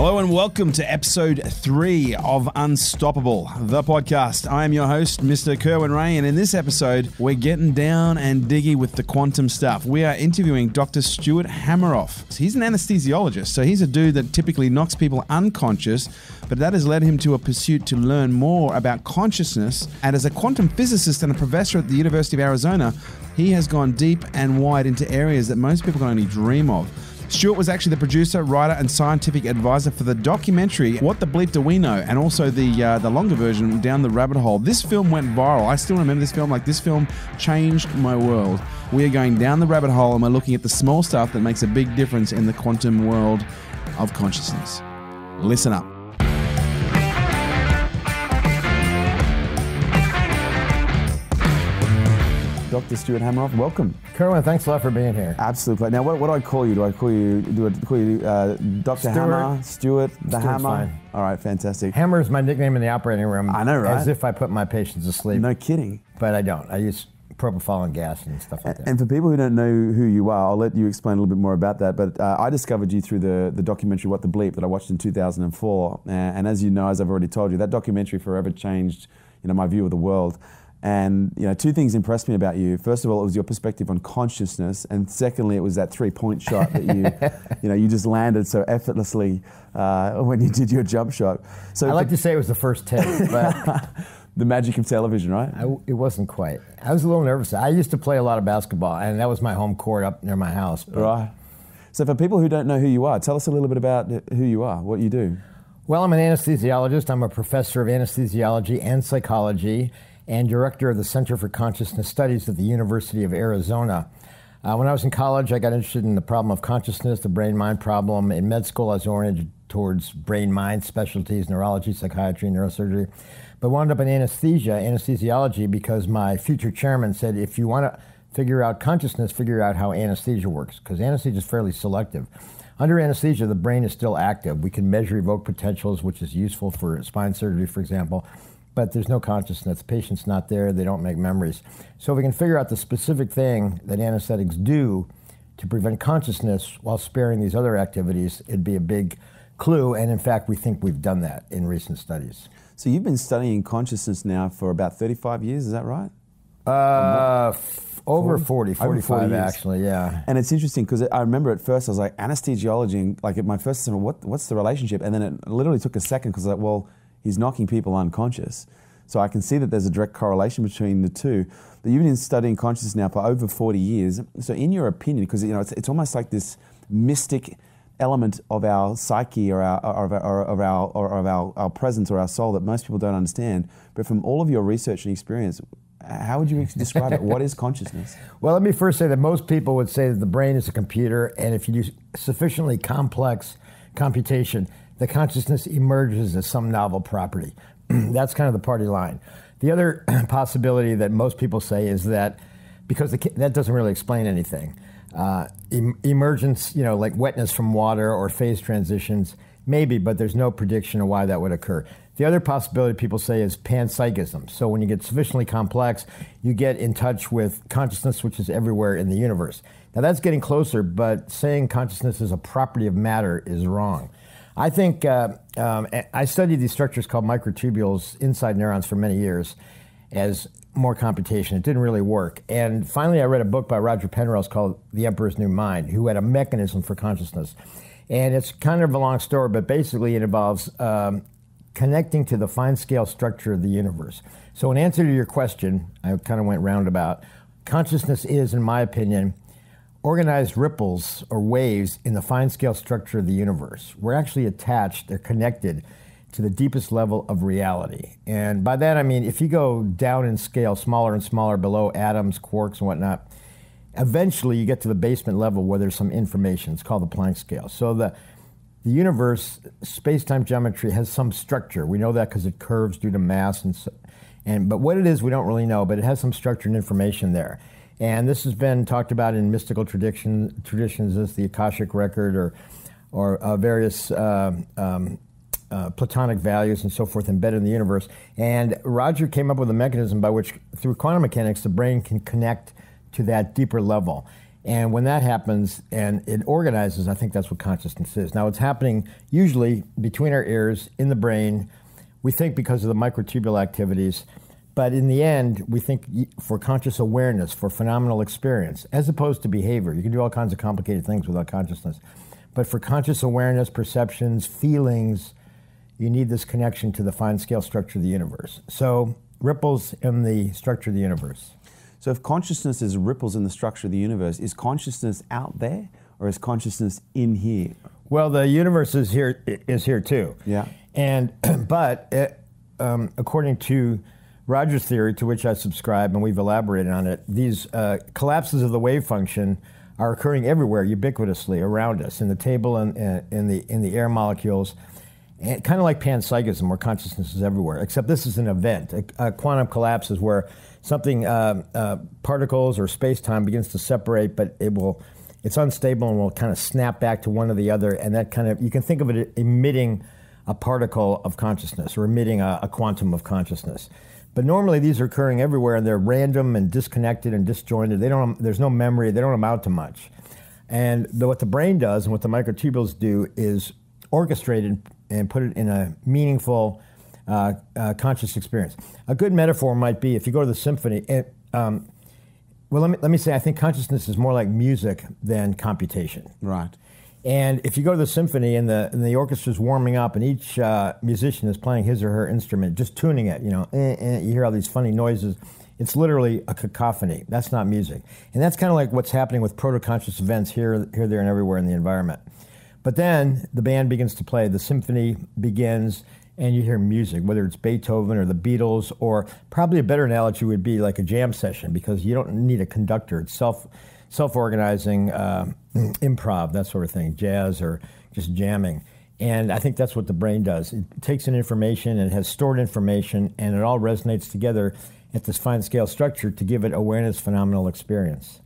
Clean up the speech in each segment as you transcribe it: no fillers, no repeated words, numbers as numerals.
Hello and welcome to episode 3 of Unstoppable, the podcast. I am your host, Mr. Kerwin Ray, and in this episode, we're getting down and diggy with the quantum stuff. We are interviewing Dr. Stuart Hameroff. He's an anesthesiologist, so he's a dude that typically knocks people unconscious, but that has led him to a pursuit to learn more about consciousness. And as a quantum physicist and a professor at the University of Arizona, he has gone deep and wide into areas that most people can only dream of. Stuart was actually the producer, writer, and scientific advisor for the documentary What the Bleep Do We Know, and also the longer version, Down the Rabbit Hole. This film went viral. I still remember this film. This film changed my world. We are going down the rabbit hole and we're looking at the small stuff that makes a big difference in the quantum world of consciousness. Listen up. Dr. Stuart Hameroff, welcome. Kerwin, thanks a lot for being here. Absolutely. Now, what do I call you? Do I call you Dr. Stuart. Hammer, Stuart, the Stuart's Hammer? fine. All right, fantastic. Hammer is my nickname in the operating room. I know, right? As if I put my patients to sleep. No kidding. But I don't. I use propofol and gas and stuff like that. And for people who don't know who you are, I'll let you explain a little bit more about that. But I discovered you through the documentary What the Bleep that I watched in 2004. And as you know, as I've already told you, that documentary forever changed my view of the world. And two things impressed me about you. First of all, it was your perspective on consciousness, and secondly, it was that 3-point shot that you just landed so effortlessly when you did your jump shot. So I like to say it was the first take, but the magic of television, right? It wasn't quite. I was a little nervous. I used to play a lot of basketball, and that was my home court up near my house. Right. So for people who don't know who you are, tell us a little bit about who you are, what you do. Well, I'm an anesthesiologist. I'm a professor of anesthesiology and psychology, and director of the Center for Consciousness Studies at the University of Arizona. When I was in college, I got interested in the problem of consciousness, the brain-mind problem. In med school, I was oriented towards brain-mind specialties, neurology, psychiatry, neurosurgery, but wound up in anesthesiology, because my future chairman said, if you want to figure out consciousness, figure out how anesthesia works, because anesthesia is fairly selective. Under anesthesia, the brain is still active. We can measure evoked potentials, which is useful for spine surgery, for example. But there's no consciousness. The patient's not there. They don't make memories. So if we can figure out the specific thing that anesthetics do to prevent consciousness while sparing these other activities, it'd be a big clue. And in fact, we think we've done that in recent studies. So you've been studying consciousness now for about 35 years, is that right? Over 40, 45 over 40 years. Actually, yeah. And it's interesting because I remember at first I was like, anesthesiology, like at my first semester, what's the relationship? And then it literally took a second because I was like, well, he's knocking people unconscious. So I can see that there's a direct correlation between the two. But you've been studying consciousness now for over 40 years. So in your opinion, because it's almost like this mystic element of our psyche or our presence or our soul that most people don't understand. But from all of your research and experience, how would you describe it? What is consciousness? Well, let me first say that most people would say that the brain is a computer, and if you do sufficiently complex computation, the consciousness emerges as some novel property. That's kind of the party line. The other possibility that most people say is that, because that doesn't really explain anything, emergence, like wetness from water or phase transitions, maybe, but there's no prediction of why that would occur. The other possibility people say is panpsychism. So when you get sufficiently complex, you get in touch with consciousness, which is everywhere in the universe. Now that's getting closer, but saying consciousness is a property of matter is wrong. I think I studied these structures called microtubules inside neurons for many years as more computation. It didn't really work. And finally, I read a book by Roger Penrose called The Emperor's New Mind, who had a mechanism for consciousness. And it's kind of a long story, but basically it involves connecting to the fine-scale structure of the universe. So in answer to your question, I kind of went roundabout. Consciousness is, in my opinion, organized ripples or waves in the fine-scale structure of the universe. We're actually attached, they're connected to the deepest level of reality. And by that I mean, if you go down in scale, smaller and smaller below atoms, quarks, and whatnot, eventually you get to the basement level where there's some information. It's called the Planck scale. So the universe, space-time geometry, has some structure. We know that because it curves due to mass, but what it is we don't really know, but it has some structure and information there. And this has been talked about in mystical traditions as the Akashic record or various platonic values and so forth embedded in the universe. And Roger came up with a mechanism by which, through quantum mechanics, the brain can connect to that deeper level. And when that happens and it organizes, I think that's what consciousness is. Now, it's happening usually between our ears, in the brain. We think because of the microtubule activities, but in the end, we think for conscious awareness, for phenomenal experience, as opposed to behavior. You can do all kinds of complicated things without consciousness. But for conscious awareness, perceptions, feelings, you need this connection to the fine-scale structure of the universe. So ripples in the structure of the universe. So if consciousness is ripples in the structure of the universe, is consciousness out there or is consciousness in here? Well, the universe is here too. Yeah. And but according to Rogers' theory, to which I subscribe, and we've elaborated on it, these collapses of the wave function are occurring everywhere, ubiquitously around us, in the table and in the air molecules, and kind of like panpsychism, where consciousness is everywhere. Except this is an event. A quantum collapse is where something, particles or space-time begins to separate, but it's unstable and will kind of snap back to one or the other, and that kind of, you can think of it emitting a particle of consciousness or emitting a quantum of consciousness. But normally these are occurring everywhere, and they're random and disconnected and disjointed. There's no memory. They don't amount to much. And what the brain does and what the microtubules do is orchestrate it and put it in a meaningful, conscious experience. A good metaphor might be if you go to the symphony. Well, let me say, I think consciousness is more like music than computation. Right. And if you go to the symphony and the orchestra's warming up and each musician is playing his or her instrument, just tuning it, you hear all these funny noises. It's literally a cacophony. That's not music. And that's kind of like what's happening with proto-conscious events here, there, and everywhere in the environment. But then the band begins to play, the symphony begins, and you hear music, whether it's Beethoven or the Beatles, or probably a better analogy would be like a jam session, because you don't need a conductor. It's self-organizing, improv, that sort of thing, jazz or just jamming. And I think that's what the brain does. It takes in information, and it has stored information, and it all resonates together at this fine-scale structure to give it awareness, phenomenal experience.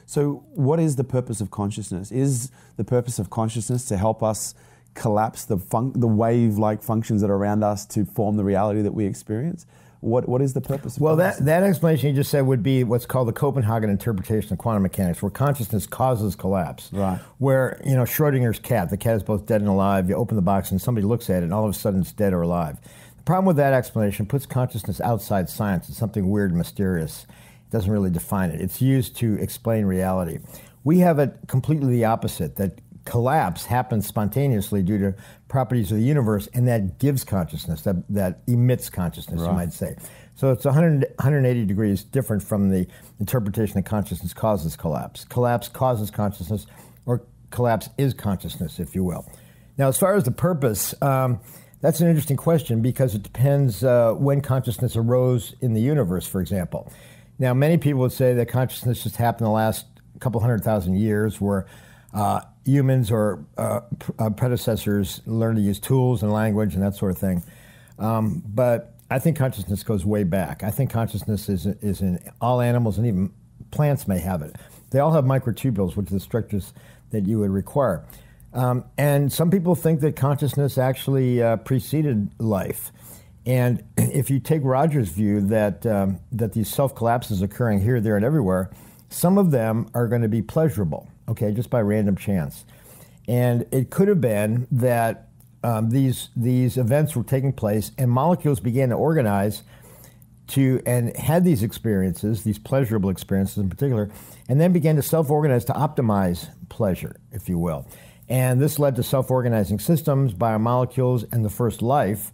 So what is the purpose of consciousness? Is the purpose of consciousness to help us collapse the wave-like functions that are around us to form the reality that we experience? What is the purpose of consciousness? That explanation you just said would be what's called the Copenhagen interpretation of quantum mechanics, where consciousness causes collapse. Right. Where, Schrodinger's cat, the cat is both dead and alive, you open the box and somebody looks at it and all of a sudden it's dead or alive. The problem with that explanation puts consciousness outside science. It's something weird and mysterious. It doesn't really define it. It's used to explain reality. We have it completely the opposite, that collapse happens spontaneously due to properties of the universe, and that gives consciousness, that emits consciousness, right, you might say. So it's 180 degrees different from the interpretation that consciousness causes collapse. Collapse causes consciousness, or collapse is consciousness, if you will. Now, as far as the purpose, that's an interesting question, because it depends when consciousness arose in the universe, for example. Now, many people would say that consciousness just happened in the last couple 100,000 years, where humans or predecessors learned to use tools and language and that sort of thing. But I think consciousness goes way back. I think consciousness is in all animals, and even plants may have it. They all have microtubules, which are the structures that you would require. And some people think that consciousness actually preceded life. And if you take Rogers' view that these self-collapses occurring here, there, and everywhere, some of them are going to be pleasurable, okay, just by random chance. And it could have been that these events were taking place and molecules began to organize and had these experiences, these pleasurable experiences in particular, and then began to self-organize to optimize pleasure, if you will. And this led to self-organizing systems, biomolecules, and the first life.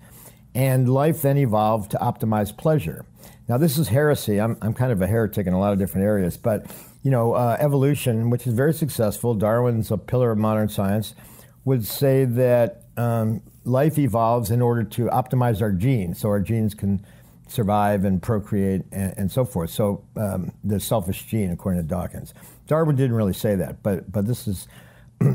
And life then evolved to optimize pleasure. Now, this is heresy. I'm kind of a heretic in a lot of different areas, but evolution, which is very successful, Darwin's a pillar of modern science, would say that life evolves in order to optimize our genes, so our genes can survive and procreate and so forth. So the selfish gene, according to Dawkins. Darwin didn't really say that, but this is.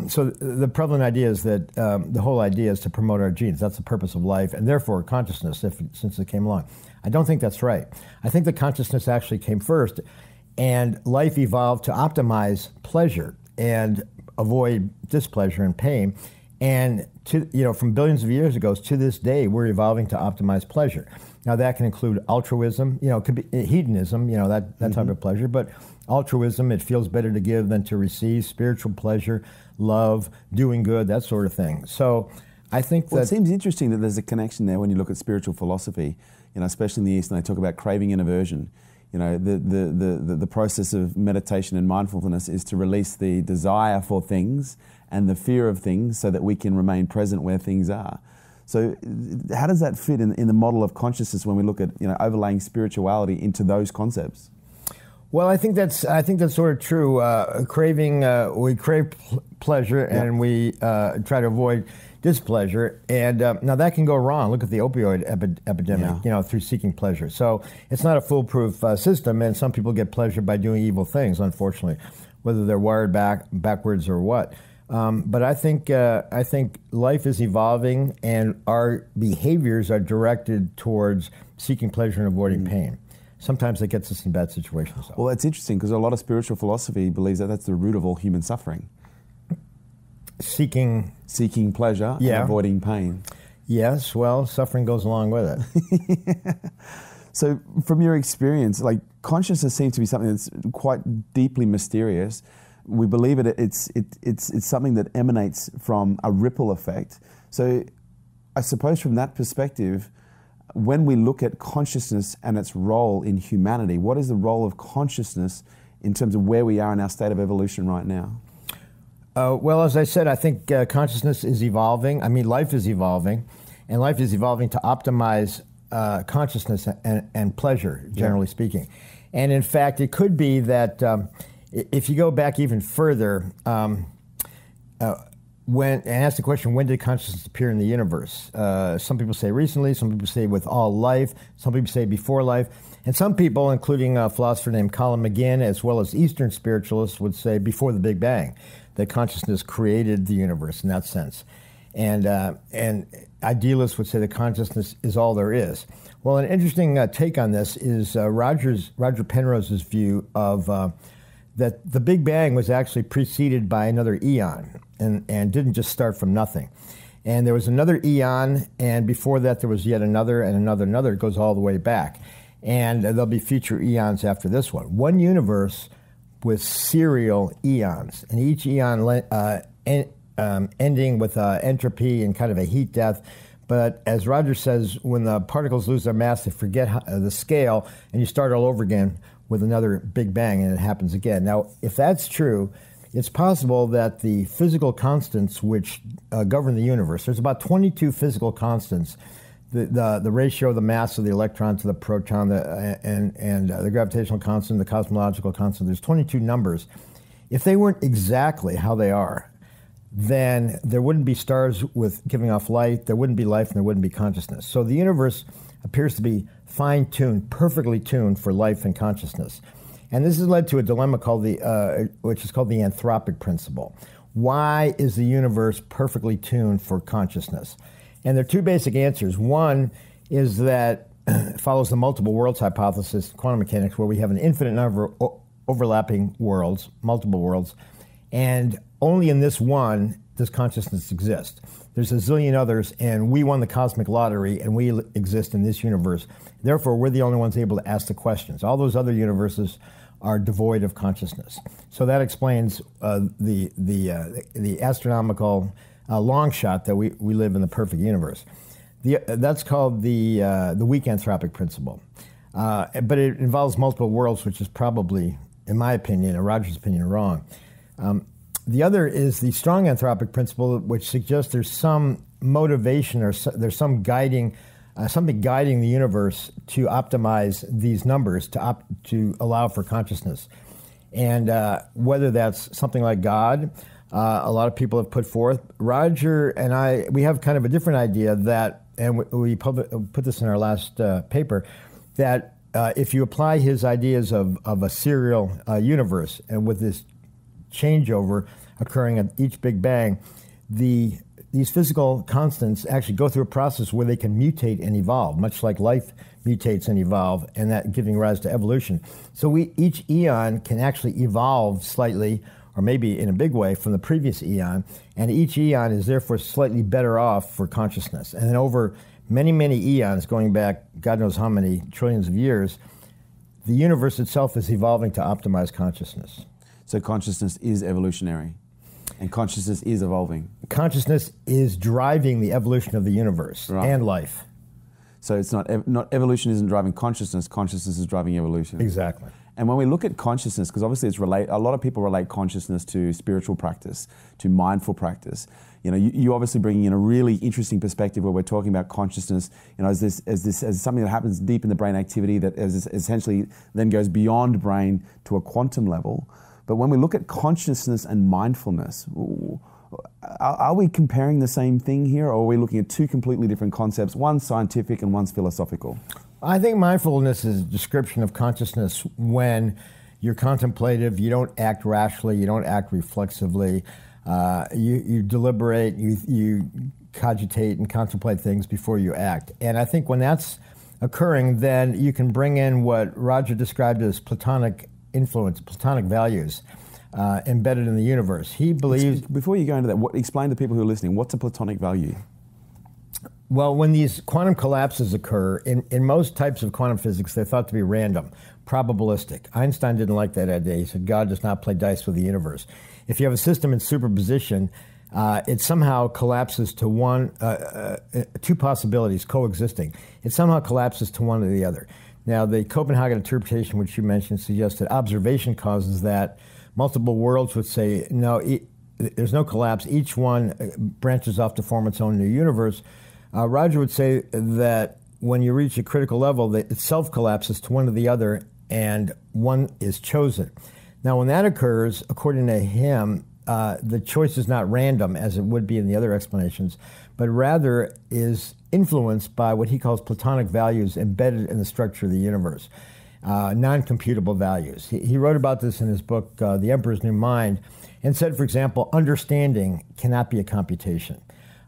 So the prevalent idea is that the whole idea is to promote our genes. That's the purpose of life, and therefore consciousness, since it came along. I don't think that's right. I think that consciousness actually came first, and life evolved to optimize pleasure and avoid displeasure and pain. And from billions of years ago to this day, we're evolving to optimize pleasure. Now that can include altruism, it could be hedonism, that type of pleasure, but altruism, it feels better to give than to receive, spiritual pleasure, love, doing good, that sort of thing. So I think that... Well, it seems interesting that there's a connection there when you look at spiritual philosophy, especially in the East, and they talk about craving and aversion. The process of meditation and mindfulness is to release the desire for things and the fear of things so that we can remain present where things are. So how does that fit in the model of consciousness when we look at overlaying spirituality into those concepts? Well, I think that's sort of true. We crave pleasure, and we try to avoid displeasure, and now that can go wrong. Look at the opioid epidemic, through seeking pleasure. So it's not a foolproof system, and some people get pleasure by doing evil things, unfortunately, whether they're wired backwards or what. But I think life is evolving, and our behaviors are directed towards seeking pleasure and avoiding pain. Sometimes that gets us in bad situations, though. Well, that's interesting, because a lot of spiritual philosophy believes that that's the root of all human suffering. Seeking pleasure and avoiding pain. Yes, well, suffering goes along with it. So from your experience, consciousness seems to be something that's quite deeply mysterious. We believe it's something that emanates from a ripple effect. So I suppose from that perspective, when we look at consciousness and its role in humanity, what is the role of consciousness in terms of where we are in our state of evolution right now? Well, as I said, I think consciousness is evolving. I mean, life is evolving, and life is evolving to optimize consciousness and pleasure, generally speaking. And in fact, it could be that if you go back even further, and ask the question, when did consciousness appear in the universe? Some people say recently, some people say with all life, some people say before life, and some people, including a philosopher named Colin McGinn, as well as Eastern spiritualists, would say before the Big Bang, that consciousness created the universe in that sense. And idealists would say that consciousness is all there is. Well, an interesting take on this is Roger Penrose's view of that the Big Bang was actually preceded by another eon and didn't just start from nothing. And there was another eon, and before that there was yet another and another. It goes all the way back. And there'll be future eons after this one. One universe with serial eons, and each eon ending with entropy and kind of a heat death. But as Roger says, when the particles lose their mass, they forget the scale, and you start all over again with another Big Bang, and it happens again. Now, if that's true, it's possible that the physical constants which govern the universe, there's about 22 physical constants, the ratio of the mass of the electron to the proton, and the gravitational constant, the cosmological constant, there's 22 numbers. If they weren't exactly how they are, then there wouldn't be stars with giving off light, there wouldn't be life, and there wouldn't be consciousness. So the universe appears to be fine-tuned, perfectly tuned for life and consciousness. And this has led to a dilemma called which is called the anthropic principle. Why is the universe perfectly tuned for consciousness? And there are two basic answers. One is that it follows the multiple worlds hypothesis in quantum mechanics, where we have an infinite number of overlapping worlds, multiple worlds, and only in this one does consciousness exist. There's a zillion others, and we won the cosmic lottery, and we exist in this universe. Therefore, we're the only ones able to ask the questions. All those other universes are devoid of consciousness. So that explains the astronomical long shot that we live in the perfect universe. That's called the weak anthropic principle. But it involves multiple worlds, which is probably, in my opinion, and Roger's opinion, wrong. The other is the strong anthropic principle, which suggests there's some motivation or there's some guiding, something guiding the universe to optimize these numbers to allow for consciousness. And whether that's something like God, a lot of people have put forth. Roger and I, we have kind of a different idea that, and we put this in our last paper, that if you apply his ideas of a serial universe, and with this changeover occurring at each Big Bang, these physical constants actually go through a process where they can mutate and evolve, much like life mutates and evolve, and that giving rise to evolution. So each eon can actually evolve slightly, or maybe in a big way, from the previous eon, and each eon is therefore slightly better off for consciousness. And then over many, many eons, going back God knows how many trillions of years, the universe itself is evolving to optimize consciousness. So consciousness is evolutionary, and consciousness is evolving. Consciousness is driving the evolution of the universe and life. So it's not evolution isn't driving consciousness. Consciousness is driving evolution. Exactly. And when we look at consciousness, because obviously a lot of people relate consciousness to spiritual practice, to mindful practice. You know, you obviously bringing in a really interesting perspective where we're talking about consciousness, you know, as something that happens deep in the brain activity that essentially then goes beyond brain to a quantum level. But when we look at consciousness and mindfulness, are we comparing the same thing here, or are we looking at two completely different concepts, one's scientific and one's philosophical? I think mindfulness is a description of consciousness when you're contemplative, you don't act rationally, you don't act reflexively, you deliberate, you cogitate and contemplate things before you act. And I think when that's occurring, then you can bring in what Roger described as Platonic influence, Platonic values embedded in the universe. He believes... Before you go into that, explain to people who are listening, what's a Platonic value? Well, when these quantum collapses occur, in most types of quantum physics, they're thought to be random, probabilistic. Einstein didn't like that idea. He said, God does not play dice with the universe. If you have a system in superposition, it somehow collapses to two possibilities coexisting. It somehow collapses to one or the other. Now, the Copenhagen interpretation, which you mentioned, suggests that observation causes that. Multiple worlds would say, no, there's no collapse. Each one branches off to form its own new universe. Roger would say that when you reach a critical level, that it self-collapses to one or the other, and one is chosen. Now, when that occurs, according to him, the choice is not random, as it would be in the other explanations, but rather is influenced by what he calls Platonic values embedded in the structure of the universe, non-computable values. He wrote about this in his book, The Emperor's New Mind, and said, for example, understanding cannot be a computation.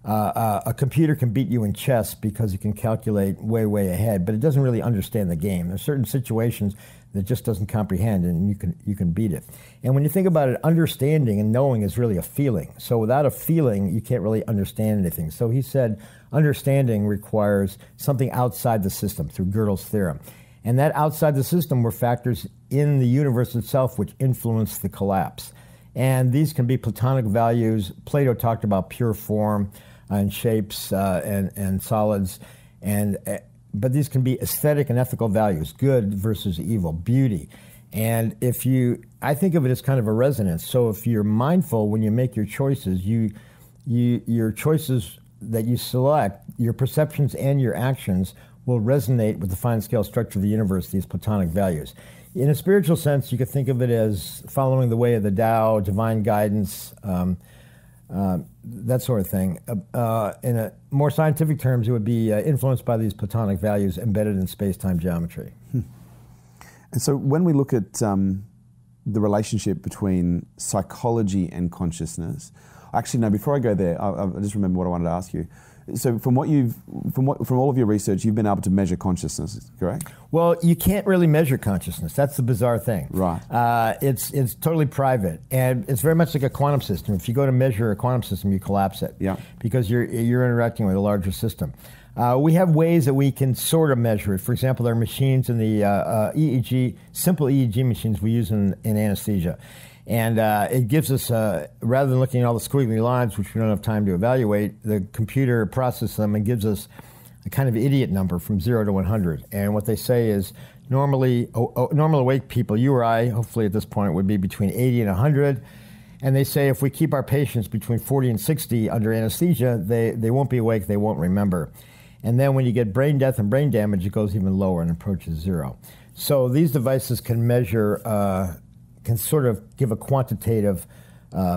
A computer can beat you in chess because it can calculate way, way ahead, but it doesn't really understand the game. There's certain situations that it just doesn't comprehend, and you can beat it. And when you think about it, understanding and knowing is really a feeling. So without a feeling, you can't really understand anything. So he said understanding requires something outside the system through Gödel's theorem. And that outside the system were factors in the universe itself which influence the collapse. And these can be Platonic values. Plato talked about pure form and shapes and solids, but these can be aesthetic and ethical values, good versus evil, beauty. And I think of it as kind of a resonance. So if you're mindful when you make your choices, your choices that you select, your perceptions and your actions will resonate with the fine scale structure of the universe, these Platonic values. In a spiritual sense, you could think of it as following the way of the Tao, divine guidance, that sort of thing. In a more scientific terms, it would be influenced by these Platonic values embedded in space-time geometry. And so when we look at the relationship between psychology and consciousness, actually, no, before I go there, I just remember what I wanted to ask you. So from all of your research, you've been able to measure consciousness, correct? Well, you can't really measure consciousness. That's the bizarre thing. Right. It's totally private, and it's very much like a quantum system. If you go to measure a quantum system, you collapse it. Yeah. Because you're interacting with a larger system. We have ways that we can sort of measure it. For example, there are machines in the EEG, simple EEG machines we use in anesthesia. And it gives us, rather than looking at all the squiggly lines, which we don't have time to evaluate, the computer processes them and gives us a kind of idiot number from 0 to 100. And what they say is normally, normal awake people, you or I, hopefully at this point, would be between 80 and 100. And they say if we keep our patients between 40 and 60 under anesthesia, they won't be awake, they won't remember. And then when you get brain death and brain damage, it goes even lower and approaches 0. So these devices can measure can sort of give a quantitative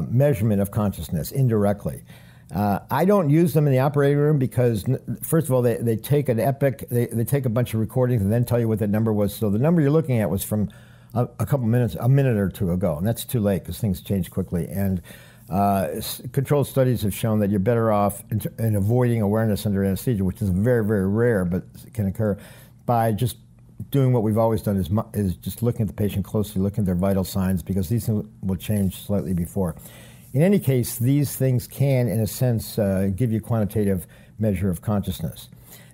measurement of consciousness indirectly. I don't use them in the operating room because, first of all, they take an epic, they take a bunch of recordings and then tell you what that number was. So the number you're looking at was from a minute or two ago, and that's too late because things change quickly. And controlled studies have shown that you're better off in avoiding awareness under anesthesia, which is very, very rare, but can occur, by just doing what we've always done is just looking at the patient closely, looking at their vital signs, because these things will change slightly before. In any case, these things can, in a sense, give you a quantitative measure of consciousness.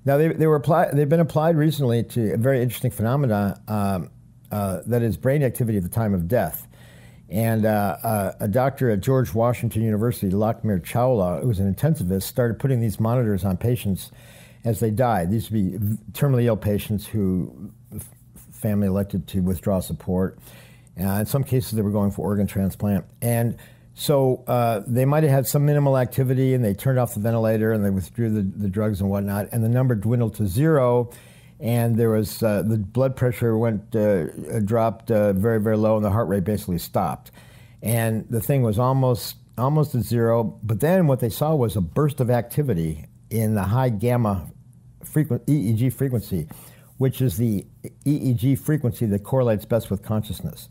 Now, they've been applied recently to a very interesting phenomena. that is brain activity at the time of death. And a doctor at George Washington University, Lakhmir Chawla, who was an intensivist, started putting these monitors on patients as they died. These would be terminally ill patients who family elected to withdraw support. In some cases, they were going for organ transplant. And so they might have had some minimal activity, and they turned off the ventilator, and they withdrew the drugs and whatnot, and the number dwindled to 0. And there was the blood pressure dropped very, very low, and the heart rate basically stopped. And the thing was almost at 0. But then what they saw was a burst of activity in the high gamma EEG frequency, which is the EEG frequency that correlates best with consciousness.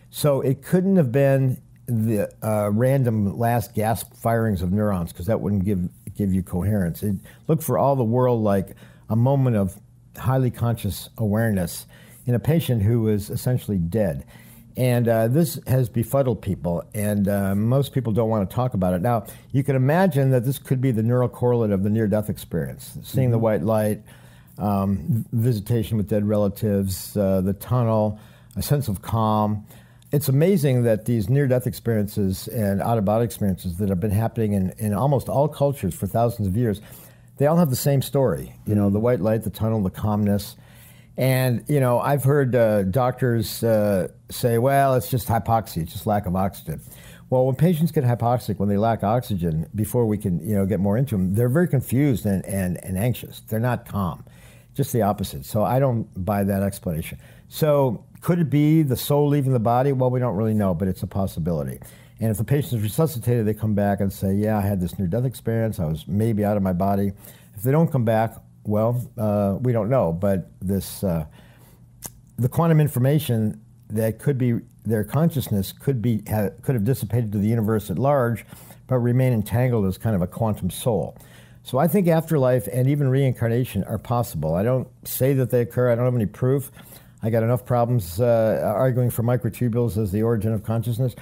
So it couldn't have been the random last gasp firings of neurons, because that wouldn't give you coherence. It looked for all the world like a moment of highly conscious awareness in a patient who was essentially dead. And this has befuddled people, and most people don't want to talk about it. Now, you can imagine that this could be the neural correlate of the near-death experience, seeing the white light, visitation with dead relatives, the tunnel, a sense of calm. It's amazing that these near-death experiences and out-of-body experiences that have been happening in almost all cultures for thousands of years, they all have the same story. You know, the white light, the tunnel, the calmness. And, you know, I've heard doctors say, well, it's just hypoxia, it's just lack of oxygen. Well, when patients get hypoxic, when they lack oxygen, before we can, get more into them, they're very confused and anxious. They're not calm, just the opposite. So I don't buy that explanation. So could it be the soul leaving the body? Well, we don't really know, but it's a possibility. And if the patient is resuscitated, they come back and say, yeah, I had this near-death experience, I was maybe out of my body. If they don't come back, well, we don't know, but the quantum information that could be their consciousness could have dissipated to the universe at large, but remain entangled as kind of a quantum soul. So I think afterlife and even reincarnation are possible. I don't say that they occur. I don't have any proof. I got enough problems arguing for microtubules as the origin of consciousness.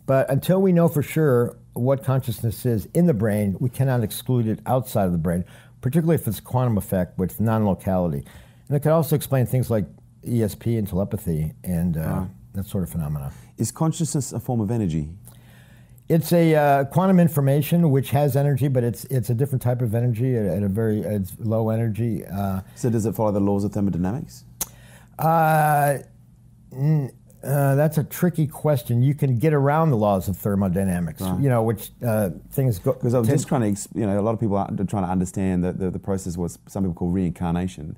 But until we know for sure what consciousness is in the brain, we cannot exclude it outside of the brain, particularly if it's a quantum effect with non-locality. And it could also explain things like ESP and telepathy and that sort of phenomena. Is consciousness a form of energy? It's a quantum information which has energy, but it's a different type of energy at a very low energy. So does it follow the laws of thermodynamics? That's a tricky question. You can get around the laws of thermodynamics, right. Which things go... Because I was just trying to, a lot of people are trying to understand the process, what some people call reincarnation.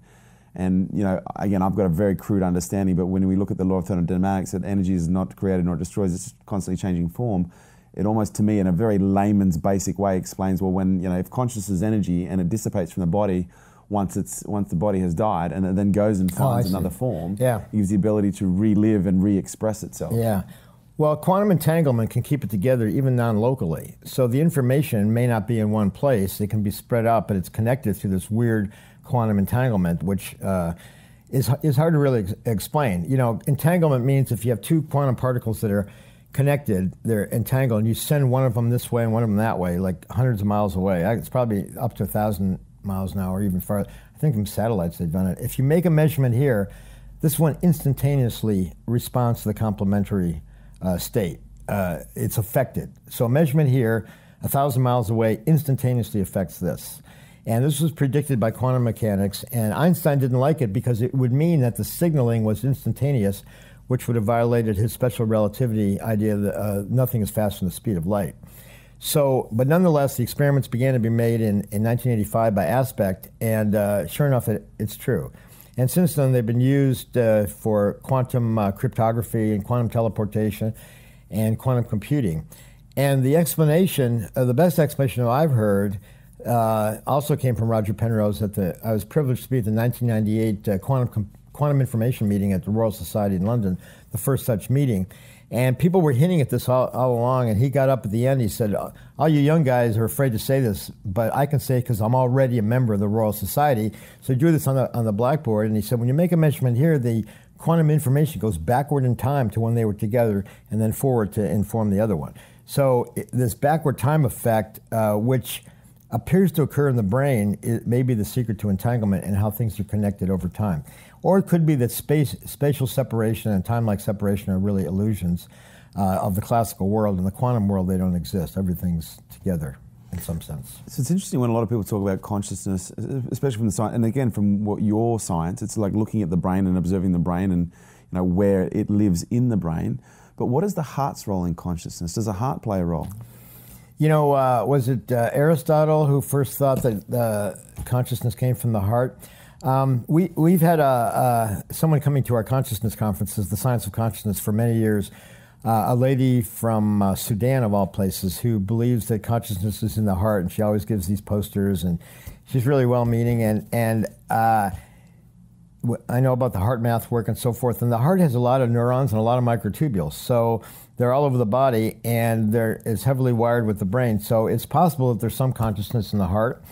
And, again, I've got a very crude understanding, but when we look at the law of thermodynamics, that energy is not created nor destroys, it's constantly changing form. It almost, to me, in a very layman's basic way, explains, well, when, if consciousness is energy and it dissipates from the body, once the body has died, and it then goes and finds another form, it gives the ability to relive and re-express itself. Yeah. Well, quantum entanglement can keep it together even non-locally. So the information may not be in one place. It can be spread out, but it's connected through this weird quantum entanglement, which is hard to really explain. Entanglement means if you have two quantum particles that are connected, they're entangled, and you send one of them this way and one of them that way, like hundreds of miles away. It's probably up to 1,000 miles an hour, even farther. I think from satellites they've done it. If you make a measurement here, this one instantaneously responds to the complementary state. It's affected. So a measurement here, 1,000 miles away, instantaneously affects this. And this was predicted by quantum mechanics, and Einstein didn't like it because it would mean that the signaling was instantaneous, which would have violated his special relativity idea that nothing is faster than the speed of light. So, but nonetheless, the experiments began to be made in 1985 by Aspect, and sure enough, it's true. And since then, they've been used for quantum cryptography and quantum teleportation and quantum computing. And the explanation, the best explanation I've heard, also came from Roger Penrose. I was privileged to be at the 1998 quantum information meeting at the Royal Society in London, the first such meeting. And people were hinting at this all along, and he got up at the end, he said, all you young guys are afraid to say this, but I can say it because I'm already a member of the Royal Society. So he drew this on the blackboard, and he said, when you make a measurement here, the quantum information goes backward in time to when they were together, and then forward to inform the other one. So this backward time effect, which appears to occur in the brain, it may be the secret to entanglement and how things are connected over time. Or it could be that spatial separation and time-like separation are really illusions of the classical world. In the quantum world, they don't exist. Everything's together in some sense. So it's interesting when a lot of people talk about consciousness, especially from the science, and again from what your science, it's like looking at the brain and observing the brain and where it lives in the brain. But what is the heart's role in consciousness? Does the heart play a role? Was it Aristotle who first thought that consciousness came from the heart? We've had someone coming to our consciousness conferences, the Science of Consciousness, for many years. A lady from Sudan, of all places, who believes that consciousness is in the heart, and she always gives these posters, and she's really well-meaning, and I know about the heart math work and so forth, and the heart has a lot of neurons and a lot of microtubules, so they're all over the body, and it's heavily wired with the brain, so it's possible that there's some consciousness in the heart.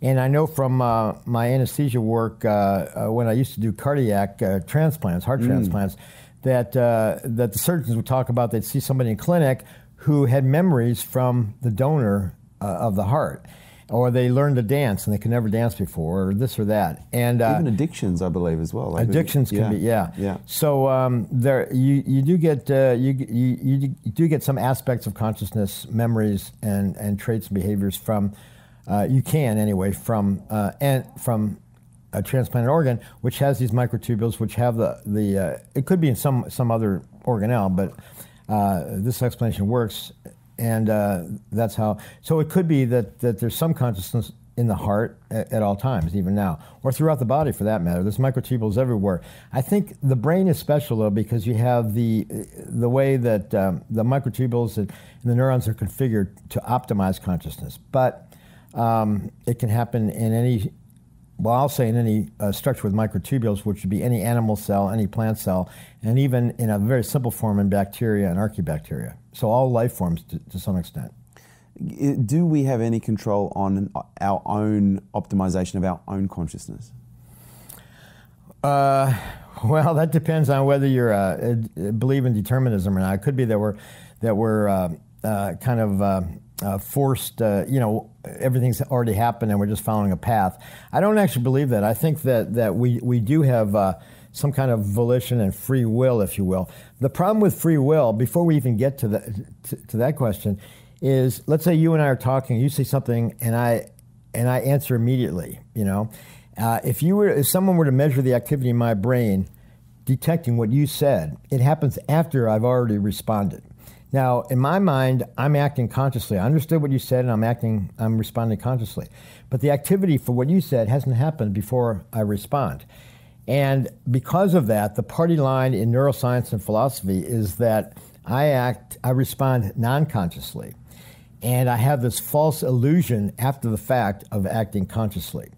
And I know from my anesthesia work when I used to do cardiac transplants, heart transplants, that the surgeons would talk about, they'd see somebody in clinic who had memories from the donor of the heart. Or they learned to dance and they could never dance before, or this or that. And even addictions, I believe, as well. Like addictions can be, yeah. So you do get some aspects of consciousness, memories, and traits and behaviors from. You can anyway from a transplanted organ, which has these microtubules, which have the it could be in some other organelle, but this explanation works, and that's how. So it could be that there's some consciousness in the heart at all times, even now, or throughout the body for that matter. There's microtubules everywhere. I think the brain is special though because you have the way that the microtubules and the neurons are configured to optimize consciousness, but it can happen in any, well, I'll say in any structure with microtubules, which would be any animal cell, any plant cell, and even in a very simple form in bacteria and archaeobacteria. So all life forms to some extent. Do we have any control on our own optimization of our own consciousness? Well, that depends on whether you're believe in determinism or not. It could be that we're kind of forced, everything's already happened and we're just following a path. I don't actually believe that. I think that we do have some kind of volition and free will, if you will. The problem with free will, before we even get to that question, is let's say you and I are talking, you say something and I answer immediately, If someone were to measure the activity in my brain detecting what you said, it happens after I've already responded. Now, in my mind, I'm acting consciously. I understood what you said, and I'm responding consciously. But the activity for what you said hasn't happened before I respond. And because of that, the party line in neuroscience and philosophy is that I respond non-consciously. And I have this false illusion after the fact of acting consciously.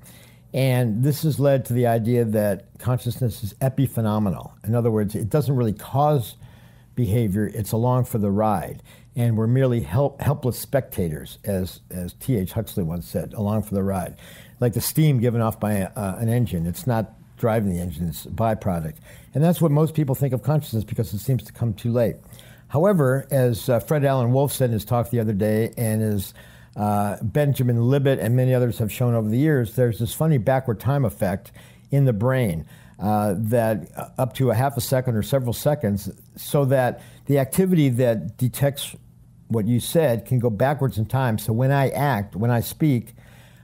And this has led to the idea that consciousness is epiphenomenal. In other words, it doesn't really cause behavior, it's along for the ride. And we're merely helpless spectators, as T.H. Huxley once said, along for the ride. Like the steam given off by an engine. It's not driving the engine, it's a byproduct. And that's what most people think of consciousness because it seems to come too late. However, as Fred Alan Wolf said in his talk the other day, and as Benjamin Libet and many others have shown over the years, there's this funny backward time effect in the brain that up to a half a second or several seconds, so that the activity that detects what you said can go backwards in time. So when I speak,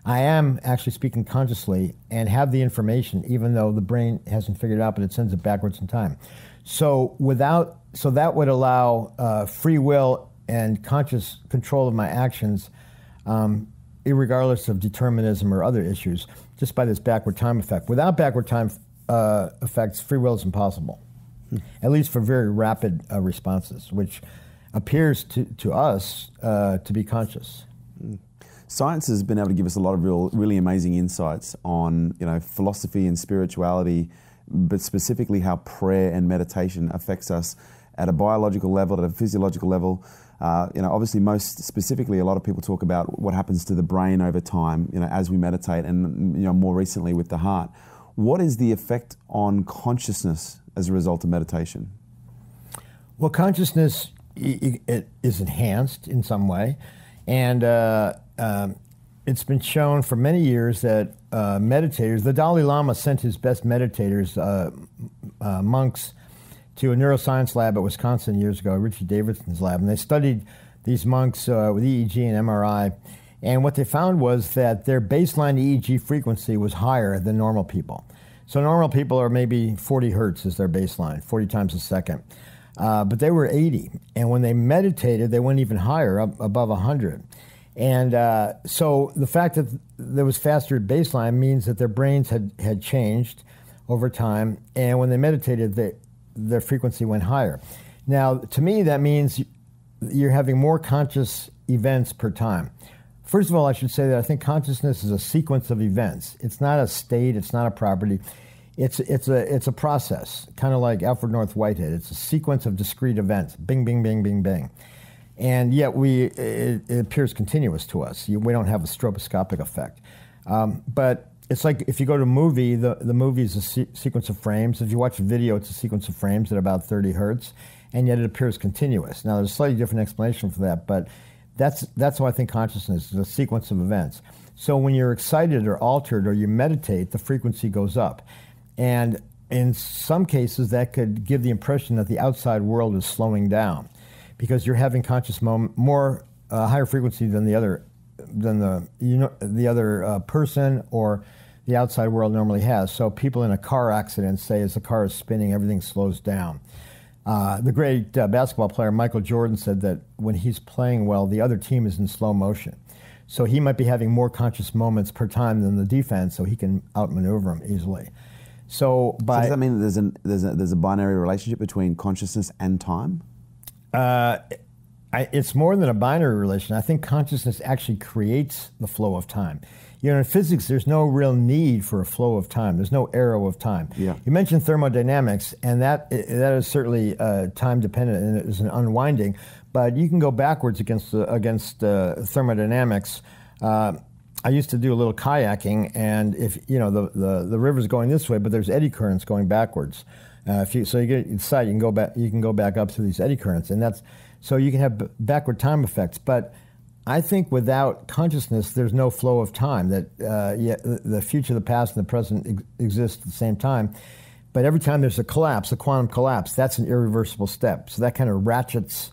I am actually speaking consciously and have the information, even though the brain hasn't figured it out, but it sends it backwards in time. So that would allow free will and conscious control of my actions, irregardless of determinism or other issues, just by this backward time effect. Without backward time effects, free will is impossible, at least for very rapid responses, which appears to us to be conscious. Science has been able to give us a lot of really amazing insights on philosophy and spirituality, but specifically how prayer and meditation affects us at a biological level, at a physiological level. Obviously, most specifically, a lot of people talk about what happens to the brain over time, as we meditate, and more recently with the heart. What is the effect on consciousness as a result of meditation? Well, consciousness it is enhanced in some way, and it's been shown for many years that meditators, the Dalai Lama sent his best meditators, monks, to a neuroscience lab at Wisconsin years ago, Richie Davidson's lab, and they studied these monks with EEG and MRI, and what they found was that their baseline EEG frequency was higher than normal people. So normal people are maybe 40 hertz is their baseline, 40 times a second. But they were 80, and when they meditated, they went even higher, up above 100. And so the fact that there was faster at baseline means that their brains had changed over time, and when they meditated, their frequency went higher. Now, to me, that means you're having more conscious events per time. First of all, I should say that I think consciousness is a sequence of events. It's not a state, it's not a property. It's a process, kind of like Alfred North Whitehead. It's a sequence of discrete events, bing, bing, bing, bing, bing. And yet it appears continuous to us. We don't have a stroboscopic effect. But it's like if you go to a movie, the movie is a sequence of frames. If you watch a video, it's a sequence of frames at about 30 hertz, and yet it appears continuous. Now, there's a slightly different explanation for that, but that's how I think consciousness is, a sequence of events. So when you're excited or altered or you meditate, the frequency goes up. And in some cases, that could give the impression that the outside world is slowing down because you're having conscious more higher frequency than the other person or the outside world normally has. So people in a car accident say as the car is spinning, everything slows down. The great basketball player Michael Jordan said that when he's playing well, the other team is in slow motion. So he might be having more conscious moments per time than the defense, so he can outmaneuver them easily. So does that mean that there's a binary relationship between consciousness and time? It's more than a binary relation. I think consciousness actually creates the flow of time. In physics, there's no real need for a flow of time. There's no arrow of time. Yeah. You mentioned thermodynamics, and that is certainly time dependent and it is an unwinding. But you can go backwards against thermodynamics. I used to do a little kayaking, and if the river's going this way, but there's eddy currents going backwards. So you get inside, you can go back up through these eddy currents, and so you can have backward time effects. But I think without consciousness, there's no flow of time. That the future, the past, and the present exist at the same time. But every time there's a collapse, a quantum collapse, that's an irreversible step. So that kind of ratchets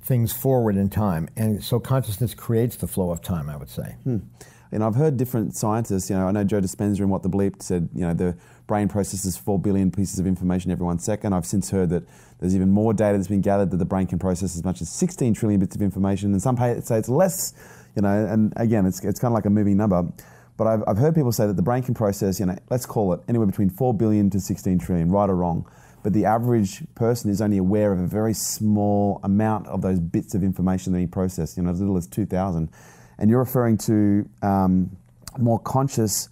things forward in time, and so consciousness creates the flow of time, I would say. And I've heard different scientists, I know Joe Dispenza in What the Bleep said, the brain processes 4 billion pieces of information every 1 second. I've since heard that there's even more data that's been gathered that the brain can process as much as 16 trillion bits of information, and some say it's less, and again, it's kind of like a moving number. But I've heard people say that the brain can process, let's call it anywhere between 4 billion to 16 trillion, right or wrong. But the average person is only aware of a very small amount of those bits of information that he processed, as little as 2,000. And you're referring to more conscious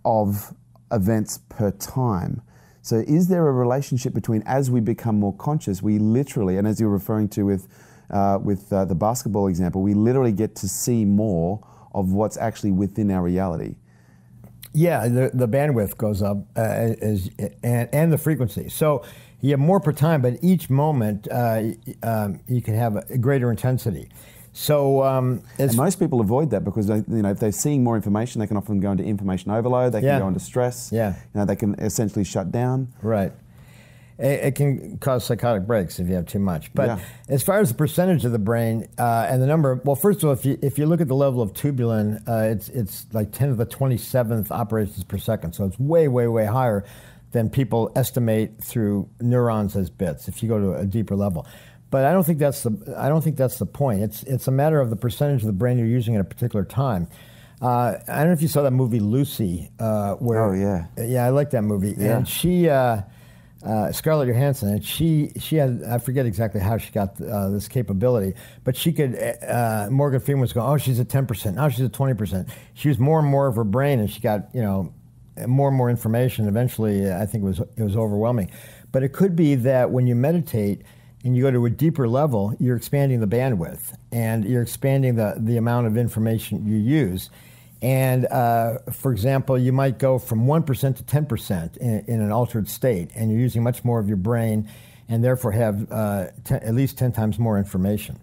of events per time. So is there a relationship between, as we become more conscious, we literally, and as you're referring to with the basketball example, we literally get to see more of what's actually within our reality? Yeah, the bandwidth goes up and the frequency. So you have more per time, but each moment you can have a greater intensity. So and most people avoid that because if they're seeing more information, they can often go into information overload. They can go into stress. Yeah, they can essentially shut down. Right. It can cause psychotic breaks if you have too much. But as far as the percentage of the brain and the number, well, first of all, if you look at the level of tubulin, it's like 10 to the 27th operations per second. So it's way, way, way higher than people estimate through neurons as bits. If you go to a deeper level, but I don't think that's the point. It's a matter of the percentage of the brain you're using at a particular time. I don't know if you saw that movie Lucy. Yeah, I like that movie. Yeah. And she. Scarlett Johansson, and she had, I forget exactly how she got this capability, but she could, Morgan Freeman was going, she's at 10%, now she's at 20%. She used more and more of her brain, and she got, more and more information. Eventually, I think it was overwhelming. But it could be that when you meditate and you go to a deeper level, you're expanding the bandwidth, and you're expanding the amount of information you use. And, for example, you might go from 1% to 10% in an altered state, and you're using much more of your brain, and therefore have at least 10 times more information.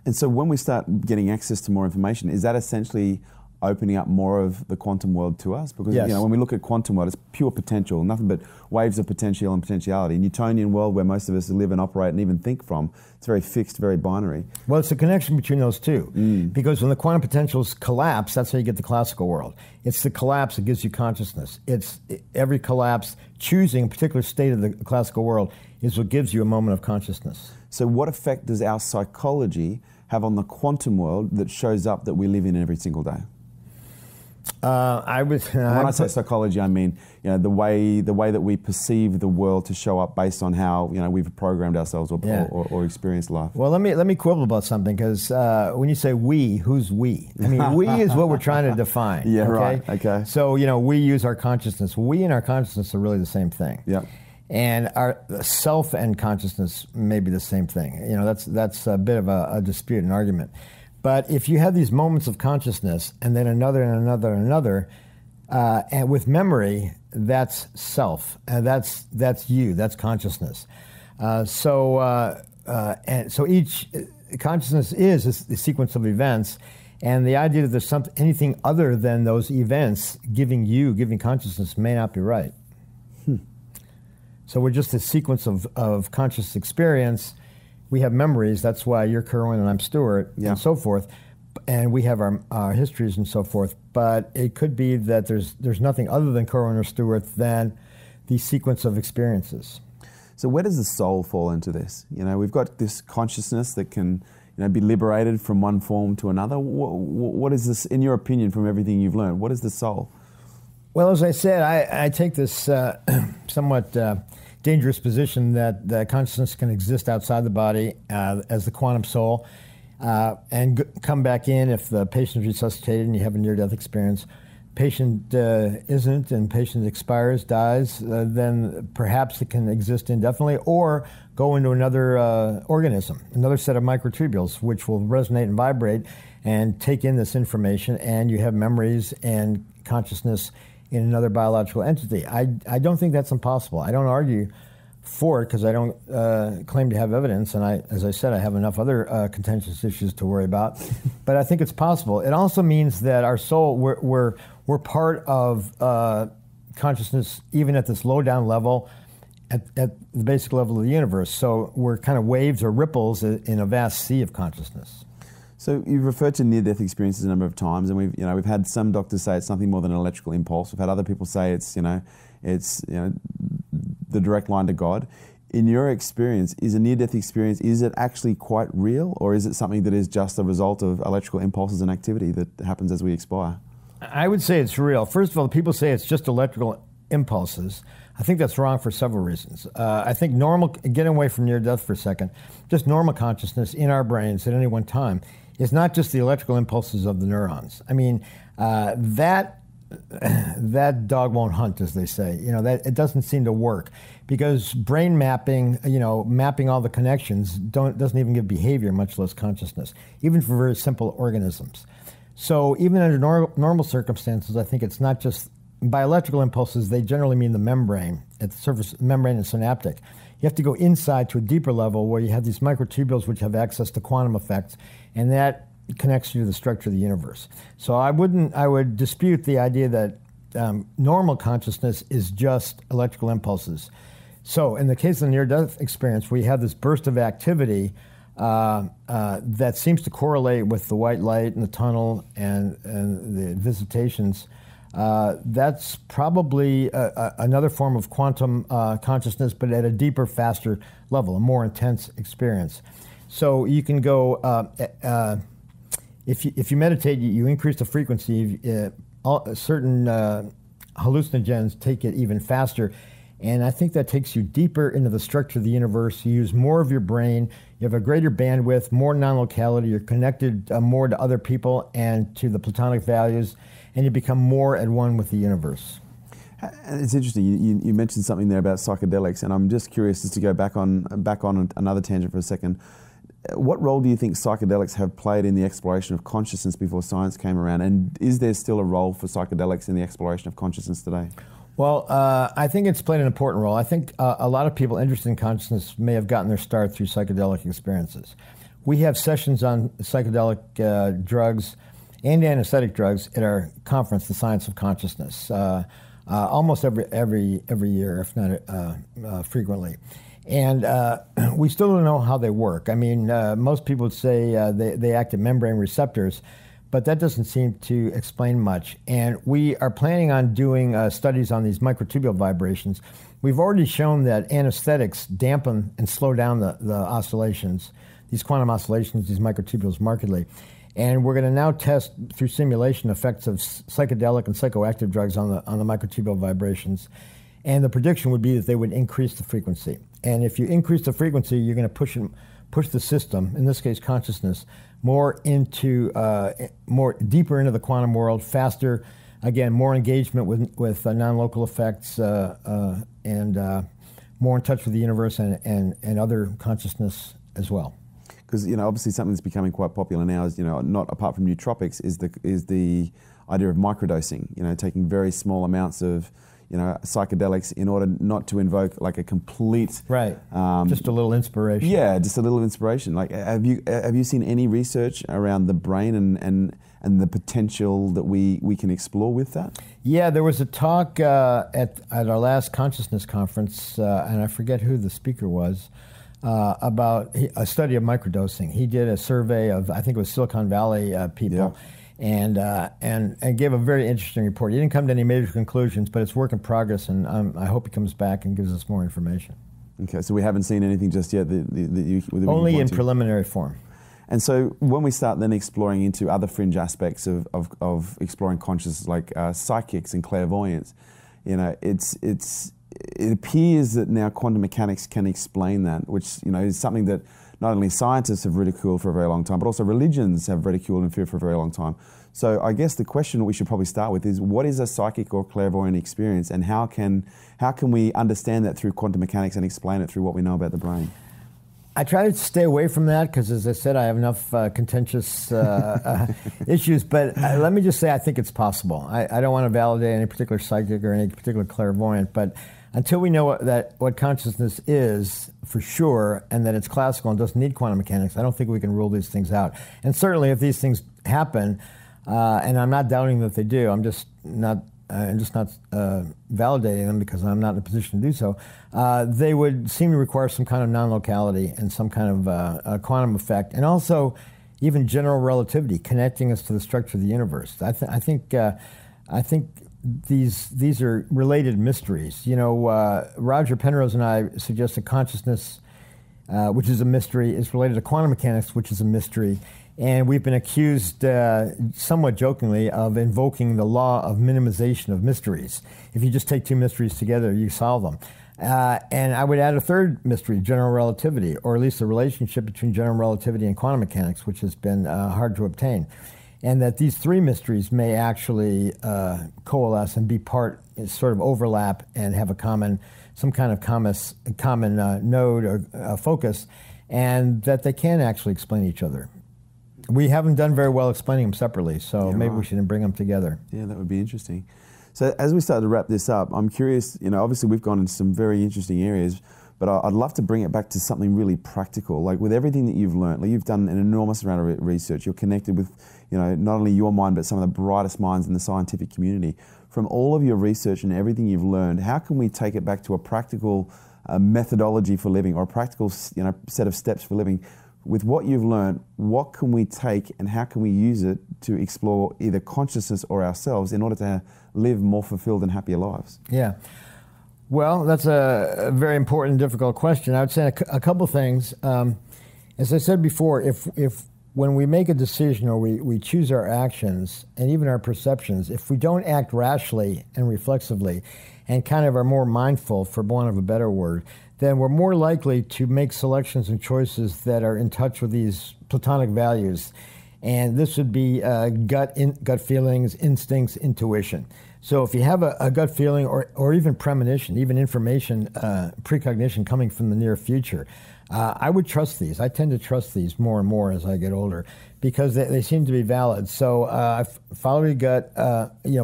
And so when we start getting access to more information, is that essentially opening up more of the quantum world to us? Because Yes. when we look at quantum world, it's pure potential, nothing but waves of potential and potentiality. Newtonian world, where most of us live and operate and even think from, it's very fixed, very binary. Well, it's a connection between those two. Because when the quantum potentials collapse, that's how you get the classical world. It's the collapse that gives you consciousness. It's every collapse, choosing a particular state of the classical world is what gives you a moment of consciousness. So what effect does our psychology have on the quantum world that shows up that we live in every single day? When I say psychology, I mean the way that we perceive the world to show up based on how we've programmed ourselves or experienced life. Well, let me quibble about something, because when you say we, who's we? I mean, we is what we're trying to define. Yeah, okay? right. Okay. So we use our consciousness. We and our consciousness are really the same thing. Yeah. And our self and consciousness may be the same thing. That's a bit of a dispute, an argument. But if you have these moments of consciousness, and then another and another and another, and with memory, that's self, and that's you, that's consciousness. And so each consciousness is a sequence of events, and the idea that there's anything other than those events giving consciousness may not be right. So we're just a sequence of conscious experience. We have memories, that's why you're Kerwin and I'm Stuart, and so forth, and we have our histories and so forth, but it could be that there's nothing other than Kerwin or Stuart than the sequence of experiences. So where does the soul fall into this? We've got this consciousness that can be liberated from one form to another. What is this, in your opinion, from everything you've learned? What is the soul? Well, as I said, I take this somewhat dangerous position that consciousness can exist outside the body as the quantum soul and come back in if the patient's resuscitated and you have a near-death experience. Patient isn't, and patient expires, dies, then perhaps it can exist indefinitely or go into another organism, another set of microtubules, which will resonate and vibrate and take in this information, and you have memories and consciousness in another biological entity. I don't think that's impossible. I don't argue for it because I don't claim to have evidence, and as I said, I have enough other contentious issues to worry about. But I think it's possible. It also means that our soul, we're part of consciousness, even at this low down level, at the basic level of the universe. So we're kind of waves or ripples in a vast sea of consciousness. So you've referred to near-death experiences a number of times, and we've had some doctors say it's nothing more than an electrical impulse. We've had other people say it's the direct line to God. In your experience, is a near-death experience, is it actually quite real, or is it something that is just a result of electrical impulses and activity that happens as we expire? I would say it's real. First of all, people say it's just electrical impulses. I think that's wrong for several reasons. I think getting away from near-death for a second, just normal consciousness in our brains at any one time is not just the electrical impulses of the neurons. I mean, that dog won't hunt, as they say. That it doesn't seem to work because brain mapping, mapping all the connections doesn't even give behavior, much less consciousness, even for very simple organisms. So even under normal circumstances, I think it's not just by electrical impulses. They generally mean the membrane, at the surface membrane and synaptic. You have to go inside to a deeper level where you have these microtubules which have access to quantum effects, and that connects you to the structure of the universe. So I would dispute the idea that normal consciousness is just electrical impulses. So in the case of the near-death experience, we have this burst of activity that seems to correlate with the white light and the tunnel and the visitations. That's probably another form of quantum consciousness, but at a deeper, faster level, a more intense experience. So you can go, if you meditate, you increase the frequency. Certain hallucinogens take it even faster. And I think that takes you deeper into the structure of the universe. You use more of your brain. You have a greater bandwidth, more non-locality. You're connected more to other people and to the platonic values, and you become more at one with the universe. It's interesting. You mentioned something there about psychedelics, and I'm just curious just to go back on another tangent for a second. What role do you think psychedelics have played in the exploration of consciousness before science came around? And is there still a role for psychedelics in the exploration of consciousness today? Well, I think it's played an important role. I think a lot of people interested in consciousness may have gotten their start through psychedelic experiences. We have sessions on psychedelic drugs and anesthetic drugs at our conference, The Science of Consciousness, almost every year, if not frequently. And we still don't know how they work. I mean, most people would say they act at membrane receptors, but that doesn't seem to explain much. And we are planning on doing studies on these microtubule vibrations. We've already shown that anesthetics dampen and slow down the oscillations, these quantum oscillations, these microtubules markedly. And we're going to now test through simulation effects of psychedelic and psychoactive drugs on the microtubule vibrations. And the prediction would be that they would increase the frequency. And if you increase the frequency, you're going to push the system, in this case consciousness, more deeper into the quantum world, faster. Again, more engagement with non-local effects and more in touch with the universe and other consciousness as well. Because obviously something that's becoming quite popular now is not apart from nootropics is the idea of microdosing. Taking very small amounts of psychedelics in order not to invoke like a complete right. Just a little inspiration. Yeah, just a little inspiration. Like, have you seen any research around the brain and the potential that we can explore with that? Yeah, there was a talk at our last consciousness conference, and I forget who the speaker was. About a study of microdosing. He did a survey of, I think it was Silicon Valley people, yeah. and gave a very interesting report. He didn't come to any major conclusions, but it's work in progress, and I hope he comes back and gives us more information. Okay, so we haven't seen anything just yet that you only in preliminary form. And so when we start then exploring into other fringe aspects of exploring consciousness, like psychics and clairvoyance, it appears that now quantum mechanics can explain that, which is something that not only scientists have ridiculed for a very long time, but also religions have ridiculed and feared for a very long time. So I guess the question we should probably start with is, what is a psychic or clairvoyant experience, and how can we understand that through quantum mechanics and explain it through what we know about the brain? I try to stay away from that because, as I said, I have enough contentious issues. But let me just say I think it's possible. I don't want to validate any particular psychic or any particular clairvoyant, but until we know what consciousness is for sure, and that it's classical and doesn't need quantum mechanics, I don't think we can rule these things out. And certainly, if these things happen, and I'm not doubting that they do, I'm just not validating them because I'm not in a position to do so. They would seem to require some kind of non-locality and some kind of quantum effect, and also even general relativity, connecting us to the structure of the universe. I think these are related mysteries. Roger Penrose and I suggest that consciousness, which is a mystery, is related to quantum mechanics, which is a mystery. And we've been accused, somewhat jokingly, of invoking the law of minimization of mysteries. If you just take two mysteries together, you solve them. And I would add a third mystery, general relativity, or at least the relationship between general relativity and quantum mechanics, which has been hard to obtain. And that these three mysteries may actually coalesce and be sort of overlap and have some kind of common node or focus, and that they can actually explain each other. We haven't done very well explaining them separately, so maybe we should bring them together. Yeah, that would be interesting. So as we start to wrap this up, I'm curious, obviously we've gone into some very interesting areas, but I'd love to bring it back to something really practical. Like with everything that you've learned, like you've done an enormous amount of research. You're connected with, not only your mind, but some of the brightest minds in the scientific community. From all of your research and everything you've learned, how can we take it back to a practical methodology for living, or a practical, set of steps for living? With what you've learned, what can we take and how can we use it to explore either consciousness or ourselves in order to live more fulfilled and happier lives? Yeah. Well, that's a very important, difficult question. I would say a couple things. As I said before, if when we make a decision or we choose our actions and even our perceptions, if we don't act rationally and reflexively and kind of are more mindful, for want of a better word, then we're more likely to make selections and choices that are in touch with these Platonic values. And this would be gut feelings, instincts, intuition. So if you have a gut feeling or even premonition, even information, precognition coming from the near future, I would trust these. I tend to trust these more and more as I get older because they seem to be valid. So follow your gut,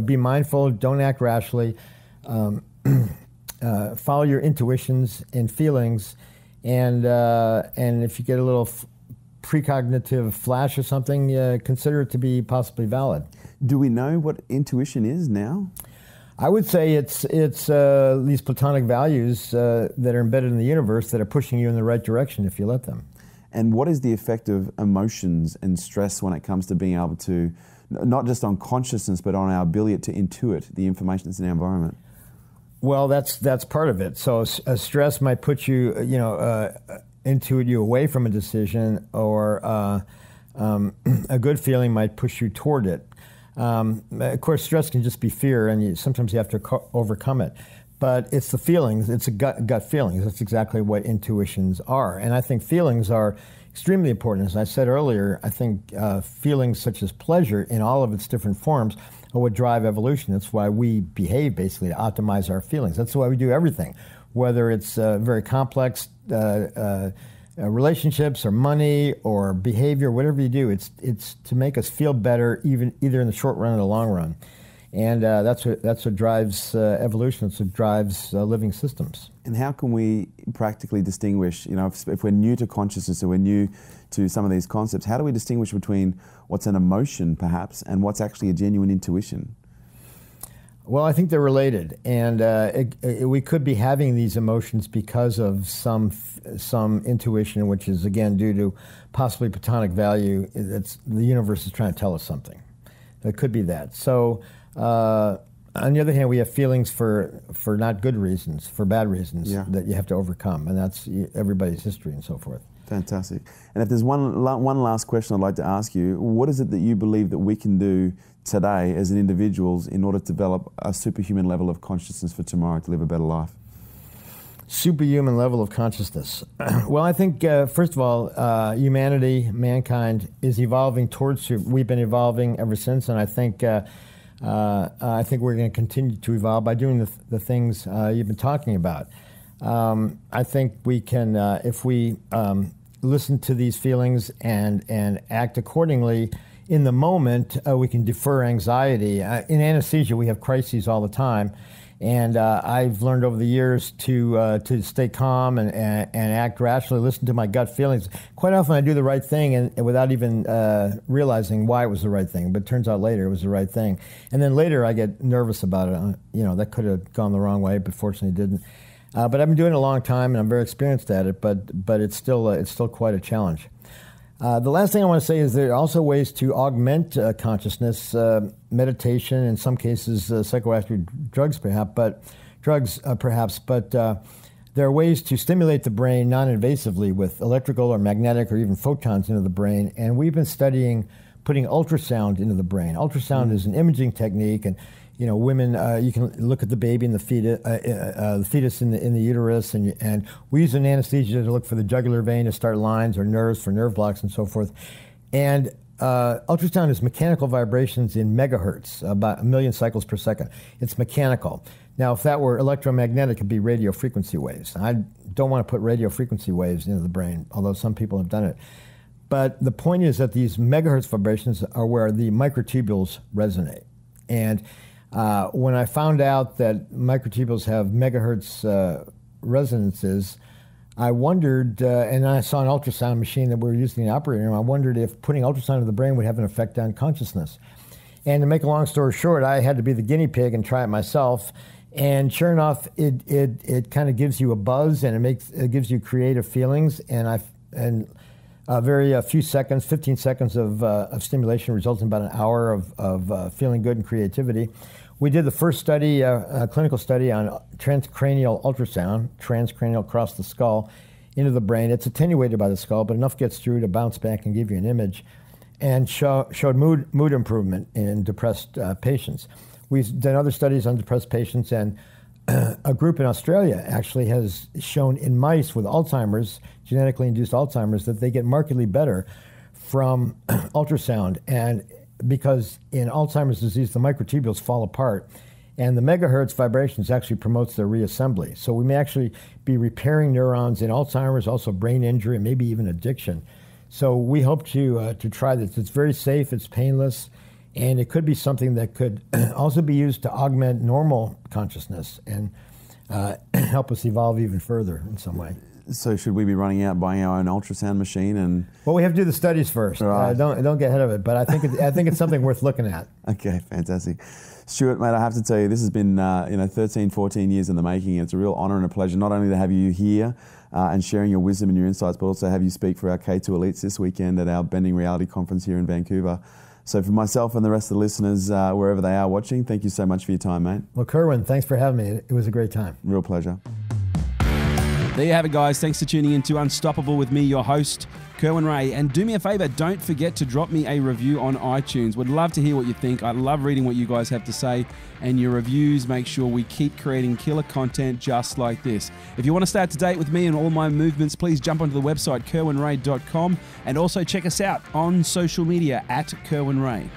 be mindful, don't act rashly, follow your intuitions and feelings, and if you get a little precognitive flash or something, consider it to be possibly valid. Do we know what intuition is now? I would say it's these platonic values that are embedded in the universe that are pushing you in the right direction if you let them. And what is the effect of emotions and stress when it comes to being able to, not just on consciousness, but on our ability to intuit the information that's in our environment? Well, that's part of it. So stress might put you, intuit you away from a decision, or a good feeling might push you toward it. Of course, stress can just be fear, and sometimes you have to overcome it. But it's the feelings, it's a gut feelings. That's exactly what intuitions are. And I think feelings are extremely important. As I said earlier, I think feelings such as pleasure in all of its different forms are what drive evolution. That's why we behave, basically, to optimize our feelings. That's why we do everything, whether it's very complex relationships or money or behavior, whatever you do, it's to make us feel better, either in the short run or the long run. And that's what drives evolution. That's what drives living systems. And how can we practically distinguish, if we're new to consciousness or we're new to some of these concepts, how do we distinguish between what's an emotion, perhaps, and what's actually a genuine intuition? Well, I think they're related, and we could be having these emotions because of some intuition, which is, again, due to possibly platonic value. That's the universe is trying to tell us something. It could be that. So, on the other hand, we have feelings for not good reasons, for bad reasons that you have to overcome, and that's everybody's history and so forth. Fantastic. And if there's one last question I'd like to ask you, what is it that you believe that we can do today as individuals in order to develop a superhuman level of consciousness for tomorrow to live a better life? Superhuman level of consciousness. Well, I think, first of all, mankind is evolving towards, we've been evolving ever since, and I think we're going to continue to evolve by doing the things you've been talking about. I think we can, if we listen to these feelings and act accordingly in the moment, we can defer anxiety. In anesthesia, we have crises all the time. And I've learned over the years to stay calm and act rationally, listen to my gut feelings. Quite often I do the right thing and without even realizing why it was the right thing, but it turns out later it was the right thing. And then later I get nervous about it. That could have gone the wrong way, but fortunately it didn't. But I've been doing it a long time and I'm very experienced at it, but it's still quite a challenge. The last thing I want to say is there are also ways to augment consciousness, meditation, in some cases psychoactive drugs perhaps, but there are ways to stimulate the brain non-invasively with electrical or magnetic or even photons into the brain, and we've been studying putting ultrasound into the brain. Ultrasound is an imaging technique, and women, you can look at the baby and the fetus in the uterus, and we use an anesthesia to look for the jugular vein to start lines or nerves for nerve blocks and so forth. And ultrasound is mechanical vibrations in megahertz, about 1 million cycles per second. It's mechanical. Now, if that were electromagnetic, it'd be radio frequency waves. I don't want to put radio frequency waves into the brain, although some people have done it. But the point is that these megahertz vibrations are where the microtubules resonate. And when I found out that microtubules have megahertz resonances, I wondered, and I saw an ultrasound machine that we were using in the operating room, I wondered if putting ultrasound in the brain would have an effect on consciousness. And to make a long story short, I had to be the guinea pig and try it myself. And sure enough, it kind of gives you a buzz, and it gives you creative feelings, and very few seconds, 15 seconds of stimulation results in about an hour of feeling good and creativity. We did the first study, a clinical study on transcranial ultrasound, transcranial across the skull into the brain. It's attenuated by the skull, but enough gets through to bounce back and give you an image, and showed mood improvement in depressed patients. We've done other studies on depressed patients, and a group in Australia actually has shown in mice with Alzheimer's, genetically induced Alzheimer's, that they get markedly better from ultrasound. And because in Alzheimer's disease, the microtubules fall apart, and the megahertz vibrations actually promotes their reassembly. So we may actually be repairing neurons in Alzheimer's, also brain injury, and maybe even addiction. So we hope to try this. It's very safe, it's painless, and it could be something that could also be used to augment normal consciousness and help us evolve even further in some way. So should we be running out buying our own ultrasound machine? And well, we have to do the studies first. Right. Don't get ahead of it. But I think it's something worth looking at. Okay, fantastic. Stuart, mate, I have to tell you, this has been 13, 14 years in the making. It's a real honour and a pleasure not only to have you here and sharing your wisdom and your insights, but also have you speak for our K2 Elites this weekend at our Bending Reality Conference here in Vancouver. So for myself and the rest of the listeners, wherever they are watching, thank you so much for your time, mate. Well, Kerwin, thanks for having me. It was a great time. Real pleasure. There you have it, guys. Thanks for tuning in to Unstoppable with me, your host, Kerwin Ray. And do me a favor, don't forget to drop me a review on iTunes. Would love to hear what you think. I love reading what you guys have to say. And your reviews make sure we keep creating killer content just like this. If you want to stay up to date with me and all my movements, please jump onto the website, kerwinray.com. And also check us out on social media at Kerwin Ray.